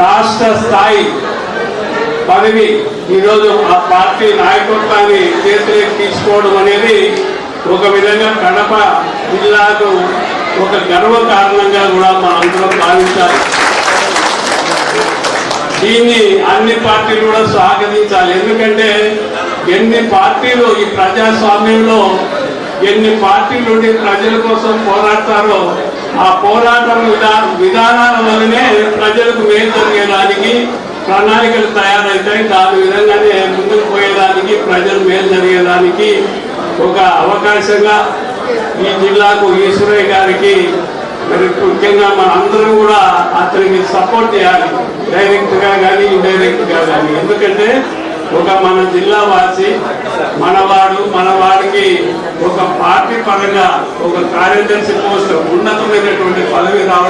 రాష్ట్ర స్థాయి పదవి ఈరోజు ఆ పార్టీ నాయకత్వాన్ని చేతిలోకి తీసుకోవడం అనేది ఒక విధంగా కడప జిల్లాకు ఒక గర్వ కారణంగా కూడా మనందరం భావించాలి. దీన్ని అన్ని పార్టీలు కూడా స్వాగతించాలి. ఎందుకంటే ఎన్ని పార్టీలు ఈ ప్రజాస్వామ్యంలో ఎన్ని పార్టీలు ఉండి ప్రజల కోసం పోరాడతారో ఆ పోరాటం విధానాల వల్లనే ప్రజలకు మేలు జరిగేదానికి ప్రణాళికలు తయారవుతాయి. దాని విధంగానే ముందుకు పోయేదానికి ప్రజలు మేలు జరిగేదానికి ఒక అవకాశంగా ఈ జిల్లాకు ఈశ్వరయ్య గారికి మరి ముఖ్యంగా మన అందరం కూడా అతనికి సపోర్ట్ చేయాలి, డైరెక్ట్ గా కానీ ఇండైరెక్ట్ గా కానీ. ఎందుకంటే ఒక మన జిల్లా వాసి మన వాడికి ఒక పార్టీ పరంగా ఒక కార్యదర్శి పోస్ట్ ఉన్నతమైనటువంటి పదవి రావడం